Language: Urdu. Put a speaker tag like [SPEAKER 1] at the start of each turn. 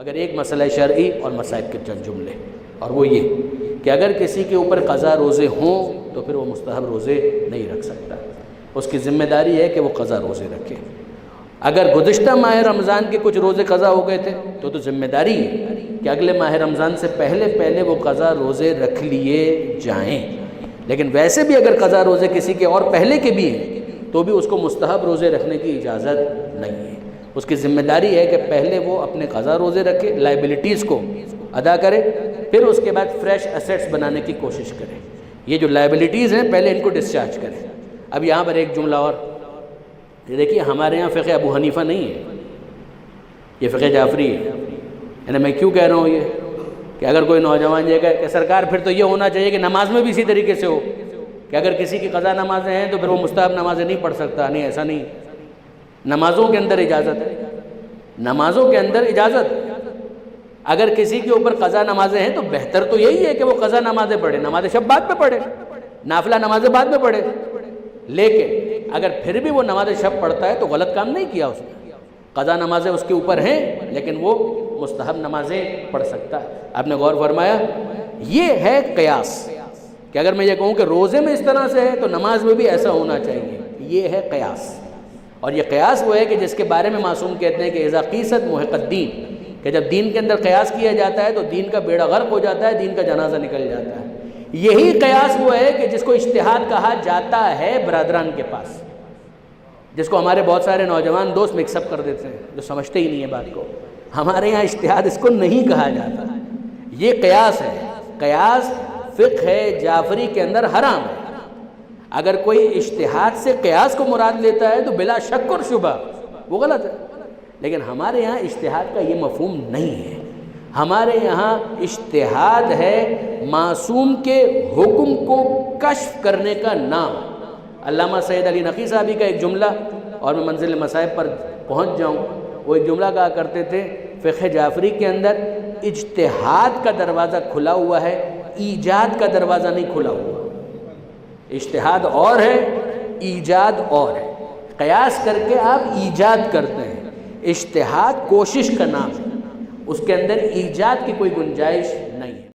[SPEAKER 1] مگر ایک مسئلہ شرعی اور مصائب کے چند جملے، اور وہ یہ کہ اگر کسی کے اوپر قضا روزے ہوں تو پھر وہ مستحب روزے نہیں رکھ سکتا، اس کی ذمہ داری ہے کہ وہ قضا روزے رکھے۔ اگر گزشتہ ماہ رمضان کے کچھ روزے قضا ہو گئے تھے تو ذمہ داری ہے کہ اگلے ماہ رمضان سے پہلے وہ قضا روزے رکھ لیے جائیں، لیکن ویسے بھی اگر قضا روزے کسی کے اور پہلے کے بھی ہیں تو بھی اس کو مستحب روزے رکھنے کی اجازت نہیں ہے۔ اس کی ذمہ داری ہے کہ پہلے وہ اپنے قضا روزے رکھے، لائبلٹیز کو ادا کرے، پھر اس کے بعد فریش ایسیٹس بنانے کی کوشش کرے۔ یہ جو لائبلٹیز ہیں پہلے ان کو ڈسچارج کرے۔ اب یہاں پر ایک جملہ اور، یہ دیکھیے ہمارے یہاں فقہ ابو حنیفہ نہیں ہے، یہ فقہ جعفری ہے۔ یعنی میں کیوں کہہ رہا ہوں یہ کہ اگر کوئی نوجوان یہ کہے کہ سرکار پھر تو یہ ہونا چاہیے کہ نماز میں بھی اسی طریقے سے ہو کہ اگر کسی کی قضا نمازیں ہیں تو پھر وہ مستحب نمازیں نہیں پڑھ سکتا، نہیں ایسا نہیں، نمازوں کے اندر اجازت ہے، نمازوں کے اندر اجازت۔ اگر کسی کے اوپر قضا نمازیں ہیں تو بہتر تو یہی ہے کہ وہ قضا نمازیں پڑھے، نماز شب بعد میں پڑھے، نافلہ نمازیں بعد میں پڑھے، لیکن اگر پھر بھی وہ نماز شب پڑھتا ہے تو غلط کام نہیں کیا اس نے، قضا نمازیں اس کے اوپر ہیں لیکن وہ مستحب نمازیں پڑھ سکتا ہے۔ آپ نے غور فرمایا، یہ ہے قیاس کہ اگر میں یہ کہوں کہ روزے میں اس طرح سے ہے تو نماز میں بھی ایسا ہونا چاہیے، یہ ہے قیاس۔ اور یہ قیاس وہ ہے کہ جس کے بارے میں معصوم کہتے ہیں کہ اذا قیست محق الدین، کہ جب دین کے اندر قیاس کیا جاتا ہے تو دین کا بیڑا غرق ہو جاتا ہے، دین کا جنازہ نکل جاتا ہے۔ یہی قیاس وہ ہے کہ جس کو اجتہاد کہا جاتا ہے برادران کے پاس، جس کو ہمارے بہت سارے نوجوان دوست مکس اپ کر دیتے ہیں، جو سمجھتے ہی نہیں ہے بات کو۔ ہمارے یہاں اجتہاد اس کو نہیں کہا جاتا، یہ قیاس ہے۔ قیاس فقہ جعفری کے اندر حرام ہے۔ اگر کوئی اجتہاد سے قیاس کو مراد لیتا ہے تو بلا شک اور شبہ وہ غلط ہے، لیکن ہمارے یہاں اجتہاد کا یہ مفہوم نہیں ہے۔ ہمارے یہاں اجتہاد ہے معصوم کے حکم کو کشف کرنے کا نام۔ علامہ سید علی نقی صاحبی کا ایک جملہ، اور میں منزل مصائب پر پہنچ جاؤں، وہ ایک جملہ کہا کرتے تھے، فقہ جعفری کے اندر اجتہاد کا دروازہ کھلا ہوا ہے، ایجاد کا دروازہ نہیں کھلا ہوا۔ اجتہاد اور ہے، ایجاد اور ہے۔ قیاس کر کے آپ ایجاد کرتے ہیں، اجتہاد کوشش کا نام ہے، اس کے اندر ایجاد کی کوئی گنجائش